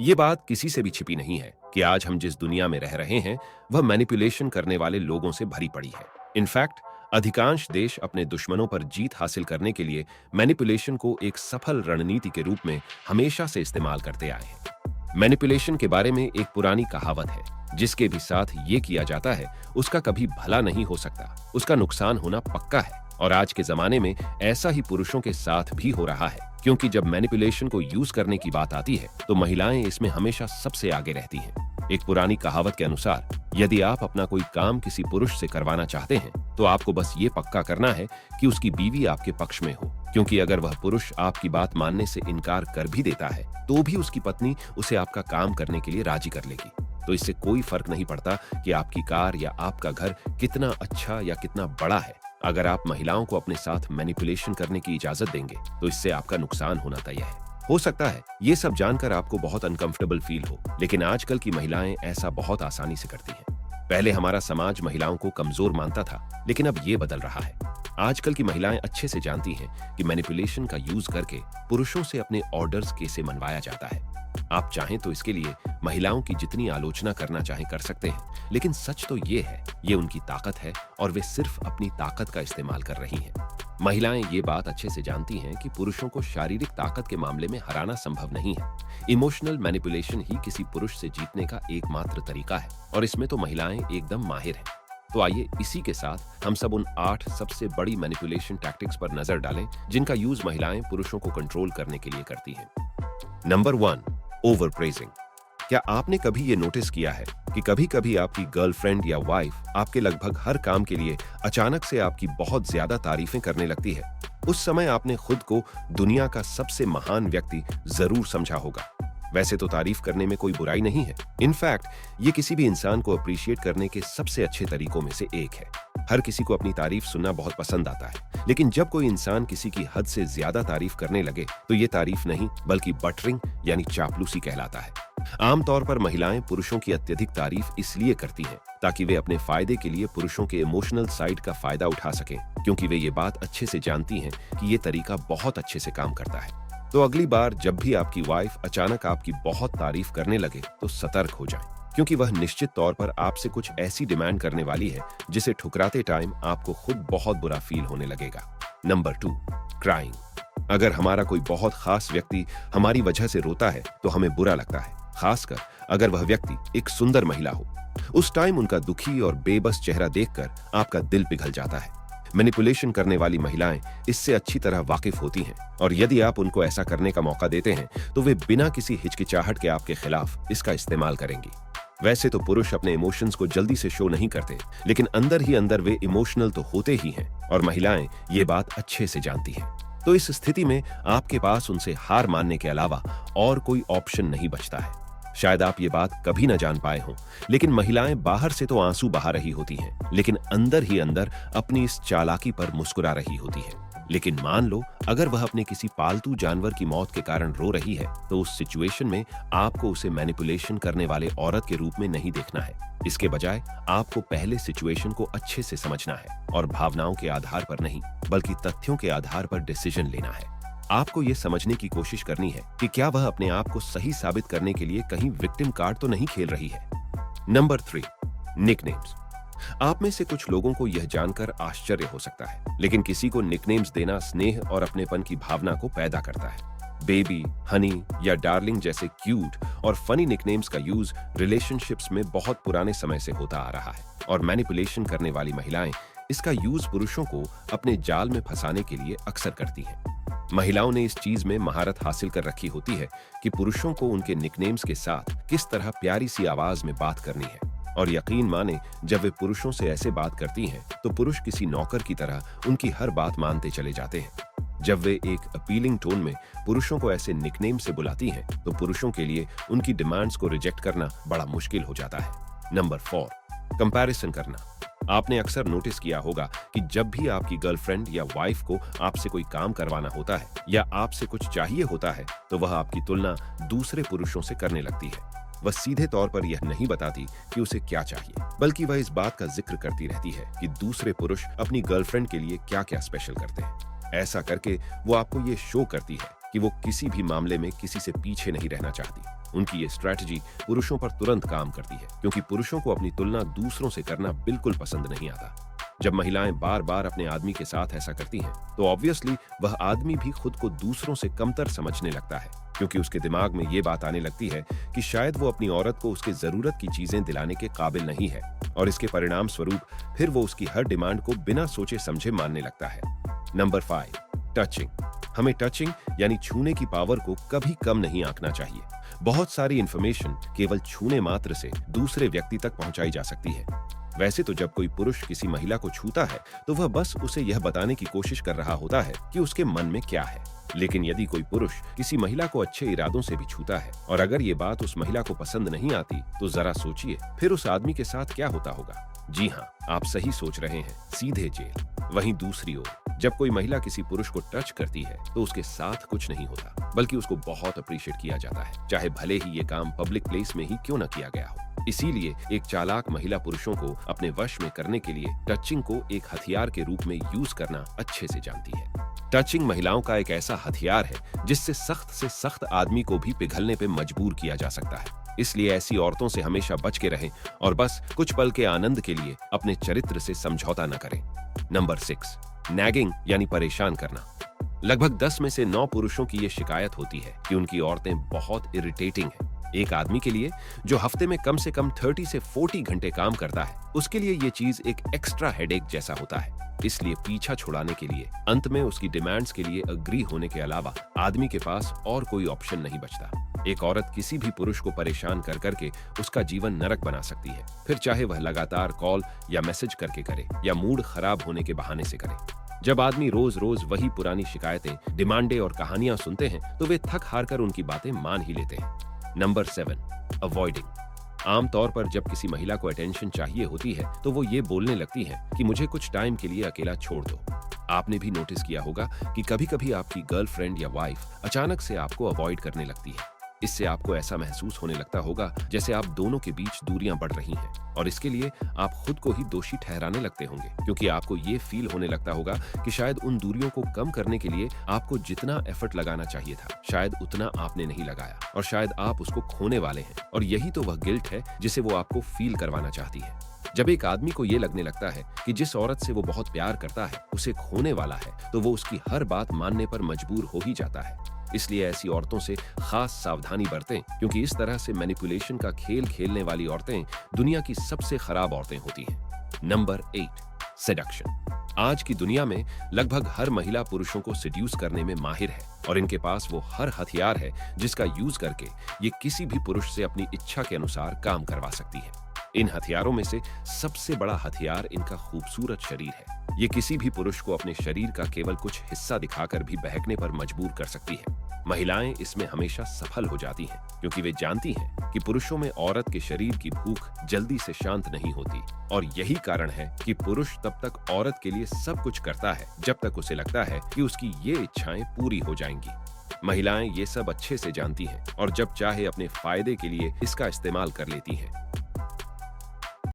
ये बात किसी से भी छिपी नहीं है कि आज हम जिस दुनिया में रह रहे हैं वह मैनिपुलेशन करने वाले लोगों से भरी पड़ी है। इनफैक्ट अधिकांश देश अपने दुश्मनों पर जीत हासिल करने के लिए मैनिपुलेशन को एक सफल रणनीति के रूप में हमेशा से इस्तेमाल करते आए हैं। मैनिपुलेशन के बारे में एक पुरानी कहावत है, जिसके भी साथ ये किया जाता है उसका कभी भला नहीं हो सकता, उसका नुकसान होना पक्का है। और आज के जमाने में ऐसा ही पुरुषों के साथ भी हो रहा है, क्योंकि जब मैनिपुलेशन को यूज करने की बात आती है तो महिलाएं इसमें हमेशा सबसे आगे रहती हैं। एक पुरानी कहावत के अनुसार यदि आप अपना कोई काम किसी पुरुष से करवाना चाहते हैं तो आपको बस ये पक्का करना है कि उसकी बीवी आपके पक्ष में हो, क्योंकि अगर वह पुरुष आपकी बात मानने से इनकार कर भी देता है तो भी उसकी पत्नी उसे आपका काम करने के लिए राजी कर लेगी। तो इससे कोई फर्क नहीं पड़ता कि आपकी कार या आपका घर कितना अच्छा या कितना बड़ा है। अगर आप महिलाओं को अपने साथ मैनिपुलेशन करने की इजाजत देंगे तो इससे आपका नुकसान होना तय है। हो सकता है ये सब जानकर आपको बहुत अनकंफर्टेबल फील हो, लेकिन आजकल की महिलाएं ऐसा बहुत आसानी से करती हैं। पहले हमारा समाज महिलाओं को कमजोर मानता था, लेकिन अब ये बदल रहा है। आजकल की महिलाएं अच्छे से जानती हैं कि मैनिपुलेशन का यूज करके पुरुषों से अपने ऑर्डर्स कैसे मनवाया जाता है। आप चाहें तो इसके लिए महिलाओं की जितनी आलोचना करना चाहें कर सकते हैं, लेकिन सच तो ये है, ये उनकी ताकत है और वे सिर्फ अपनी ताकत का इस्तेमाल कर रही हैं। महिलाएं ये बात अच्छे से जानती हैं कि पुरुषों को शारीरिक ताकत के मामले में हराना संभव नहीं है। इमोशनल मैनिपुलेशन ही किसी पुरुष से जीतने का एकमात्र तरीका है, और इसमें तो महिलाएं एकदम माहिर हैं। तो आइए इसी के साथ हम सब उन 8 सबसे बड़ी मैनिपुलेशन टैक्टिक्स पर नजर डालें जिनका यूज महिलाएं पुरुषों को कंट्रोल करने के लिए करती हैं। Number 1, over praising. क्या आपने कभी ये नोटिस किया है कि कभी कभी आपकी गर्लफ्रेंड या वाइफ आपके लगभग हर काम के लिए अचानक से आपकी बहुत ज्यादा तारीफें करने लगती है? उस समय आपने खुद को दुनिया का सबसे महान व्यक्ति जरूर समझा होगा। वैसे तो तारीफ करने में कोई बुराई नहीं है। इनफैक्ट ये किसी भी इंसान को अप्रिशिएट करने के सबसे अच्छे तरीकों में से एक है। हर किसी को अपनी तारीफ सुनना बहुत पसंद आता है, लेकिन जब कोई इंसान किसी की हद से ज्यादा तारीफ करने लगे तो ये तारीफ नहीं बल्कि बटरिंग यानी चापलूसी कहलाता है। आमतौर पर महिलाएं पुरुषों की अत्यधिक तारीफ इसलिए करती हैं ताकि वे अपने फायदे के लिए पुरुषों के इमोशनल साइड का फायदा उठा सकें, क्योंकि वे ये बात अच्छे से जानती हैं कि ये तरीका बहुत अच्छे से काम करता है। तो अगली बार जब भी आपकी वाइफ अचानक आपकी बहुत तारीफ करने लगे तो सतर्क हो जाएं, क्योंकि वह निश्चित तौर पर आपसे कुछ ऐसी डिमांड करने वाली है जिसे ठुकराते टाइम आपको खुद बहुत बुरा फील होने लगेगा। Number 2, crying. अगर हमारा कोई बहुत खास व्यक्ति हमारी वजह से रोता है तो हमें बुरा लगता है, खासकर अगर वह व्यक्ति एक सुंदर महिला हो। उस टाइम उनका दुखी और बेबस चेहरा देखकर आपका दिल पिघल जाता है। मैनिपुलेशन करने वाली महिलाएं इससे अच्छी तरह वाकिफ होती हैं, और यदि आप उनको ऐसा करने का मौका देते हैं तो वे बिना किसी हिचकिचाहट के आपके खिलाफ इसका इस्तेमाल करेंगी। वैसे तो पुरुष अपने इमोशंस को जल्दी से शो नहीं करते, लेकिन अंदर ही अंदर वे इमोशनल तो होते ही हैं, और महिलाएं ये बात अच्छे से जानती हैं। तो इस स्थिति में आपके पास उनसे हार मानने के अलावा और कोई ऑप्शन नहीं बचता है। शायद आप ये बात कभी न जान पाए हों, लेकिन महिलाएं बाहर से तो आंसू बहा रही होती हैं, लेकिन अंदर ही अंदर अपनी इस चालाकी पर मुस्कुरा रही होती हैं। लेकिन मान लो अगर वह अपने किसी पालतू जानवर की मौत के कारण रो रही है, तो उस सिचुएशन में आपको उसे मैनिपुलेशन करने वाले औरत के रूप में नहीं देखना है। इसके बजाय आपको पहले सिचुएशन को अच्छे से समझना है और भावनाओं के आधार पर नहीं बल्कि तथ्यों के आधार पर डिसीजन लेना है। आपको ये समझने की कोशिश करनी है कि क्या वह अपने आप को सही साबित करने के लिए कहीं विक्टिम कार्ड तो नहीं खेल रही है। Number 3, nicknames. आप में से कुछ लोगों को यह जानकर आश्चर्य हो सकता है, लेकिन किसी को निकनेम्स देना स्नेह और अपनेपन की भावना को पैदा करता है। बेबी, हनी या डार्लिंग जैसे क्यूट और फनी निकनेम्स का यूज रिलेशनशिप्स में बहुत पुराने समय से होता आ रहा है, और मैनिपुलेशन करने वाली महिलाएं इसका यूज पुरुषों को अपने जाल में फंसाने के लिए अक्सर करती हैं। महिलाओं ने इस चीज में महारत हासिल कर रखी होती है कि पुरुषों को उनके निकनेम्स के साथ किस तरह प्यारी सी आवाज में बात करनी है, और यकीन माने जब वे पुरुषों से ऐसे बात करती हैं तो पुरुष किसी नौकर की तरह उनकी हर बात मानते चले जाते हैं। जब वे एक अपीलिंग टोन में पुरुषों को ऐसे निकनेम से बुलाती हैं तो पुरुषों के लिए उनकी डिमांड्स को रिजेक्ट करना बड़ा मुश्किल हो जाता है। नंबर 4, कंपैरिजन करना। आपने अक्सर नोटिस किया होगा कि जब भी आपकी गर्लफ्रेंड या वाइफ को आपसे कोई काम करवाना होता है या आपसे कुछ चाहिए होता है तो वह आपकी तुलना दूसरे पुरुषों से करने लगती है। वह सीधे तौर पर यह नहीं बताती कि उसे क्या चाहिए, बल्कि वह इस बात का जिक्र करती रहती है कि दूसरे पुरुष अपनी गर्लफ्रेंड के लिए क्या क्या स्पेशल करते हैं। ऐसा करके वो आपको ये शो करती है कि वो किसी भी मामले में किसी से पीछे नहीं रहना चाहती। उनकी ये स्ट्रैटेजी पुरुषों पर तुरंत काम करती है, क्योंकि पुरुषों को अपनी तुलना दूसरों से करना बिल्कुल पसंद नहीं आता। जब महिलाएं बार बार अपने आदमी के साथ ऐसा करती हैं, तो ऑब्वियसली वह आदमी भी खुद को दूसरों से कमतर समझने लगता है, क्योंकि उसके दिमाग में ये बात आने लगती है कि शायद वो अपनी औरत को उसके जरूरत की चीजें दिलाने के काबिल नहीं है, और इसके परिणाम स्वरूप फिर वो उसकी हर डिमांड को बिना सोचे समझे मानने लगता है। Number 5, touching. हमें टचिंग यानी छूने की पावर को कभी कम नहीं आंकना चाहिए। बहुत सारी इंफॉर्मेशन केवल छूने मात्र से दूसरे व्यक्ति तक पहुंचाई जा सकती है। वैसे तो जब कोई पुरुष किसी महिला को छूता है तो वह बस उसे यह बताने की कोशिश कर रहा होता है कि उसके मन में क्या है। लेकिन यदि कोई पुरुष किसी महिला को अच्छे इरादों से भी छूता है और अगर ये बात उस महिला को पसंद नहीं आती, तो जरा सोचिए फिर उस आदमी के साथ क्या होता होगा। जी हाँ, आप सही सोच रहे हैं, सीधे जेल। वहीं दूसरी ओर जब कोई महिला किसी पुरुष को टच करती है तो उसके साथ कुछ नहीं होता, बल्कि उसको बहुत अप्रिशिएट किया जाता है, चाहे भले ही ये काम पब्लिक प्लेस में ही क्यों न किया गया हो। इसीलिए एक चालाक महिला पुरुषों को अपने वश में करने के लिए टचिंग को एक हथियार के रूप में यूज करना अच्छे से जानती है। टचिंग महिलाओं का एक ऐसा हथियार है जिससे सख्त से सख्त आदमी को भी पिघलने पे मजबूर किया जा सकता है। इसलिए ऐसी औरतों से हमेशा बच के रहें और बस कुछ पल के आनंद के लिए अपने चरित्र से समझौता न करें। नंबर 6, नैगिंग यानी परेशान करना। लगभग 10 में से 9 पुरुषों की ये शिकायत होती है कि उनकी औरतें बहुत इरिटेटिंग हैं। एक आदमी के लिए जो हफ्ते में कम से कम 30 से 40 घंटे काम करता है, उसके लिए ये चीज एक एक्स्ट्रा हेडेक जैसा होता है। इसलिए पीछा छुड़ाने के लिए अंत में उसकी डिमांड्स के लिए अग्री होने के अलावा आदमी के पास और कोई ऑप्शन नहीं बचता। एक औरत किसी भी पुरुष को परेशान कर करके उसका जीवन नरक बना सकती है, फिर चाहे वह लगातार कॉल या मैसेज करके करे या मूड खराब होने के बहाने से करे। जब आदमी रोज रोज वही पुरानी शिकायतें, डिमांडें और कहानियां सुनते हैं तो वे थक हार कर उनकी बातें मान ही लेते हैं। Number 7, avoiding. आमतौर पर जब किसी महिला को अटेंशन चाहिए होती है तो वो ये बोलने लगती है कि मुझे कुछ टाइम के लिए अकेला छोड़ दो। आपने भी नोटिस किया होगा कि कभी कभी आपकी गर्लफ्रेंड या वाइफ अचानक से आपको अवॉइड करने लगती है। इससे आपको ऐसा महसूस होने लगता होगा जैसे आप दोनों के बीच दूरियां बढ़ रही हैं, और इसके लिए आप खुद को ही दोषी ठहराने लगते होंगे, क्योंकि आपको ये फील होने लगता होगा कि शायद उन दूरियों को कम करने के लिए आपको जितना एफर्ट लगाना चाहिए था, शायद उतना आपने नहीं लगाया, और शायद आप उसको खोने वाले हैं। और यही तो वह गिल्ट है जिसे वो आपको फील करवाना चाहती है। जब एक आदमी को ये लगने लगता है कि जिस औरत से वो बहुत प्यार करता है उसे खोने वाला है, तो वो उसकी हर बात मानने पर मजबूर हो ही जाता है। इसलिए ऐसी औरतों से खास सावधानी बरतें, क्योंकि इस तरह से मैनिपुलेशन का खेल खेलने वाली औरतें दुनिया की सबसे खराब औरतें होती हैं। Number 8, seduction. आज की दुनिया में लगभग हर महिला पुरुषों को सेड्यूस करने में माहिर है, और इनके पास वो हर हथियार है जिसका यूज करके ये किसी भी पुरुष से अपनी इच्छा के अनुसार काम करवा सकती है। इन हथियारों में से सबसे बड़ा हथियार इनका खूबसूरत शरीर है। ये किसी भी पुरुष को अपने शरीर का केवल कुछ हिस्सा दिखाकर भी बहकने पर मजबूर कर सकती है। महिलाएं इसमें हमेशा सफल हो जाती हैं, क्योंकि वे जानती हैं कि पुरुषों में औरत के शरीर की भूख जल्दी से शांत नहीं होती, और यही कारण है कि पुरुष तब तक औरत के लिए सब कुछ करता है जब तक उसे लगता है कि उसकी ये इच्छाएं पूरी हो जाएंगी। महिलाएं ये सब अच्छे से जानती हैं और जब चाहे अपने फायदे के लिए इसका इस्तेमाल कर लेती हैं।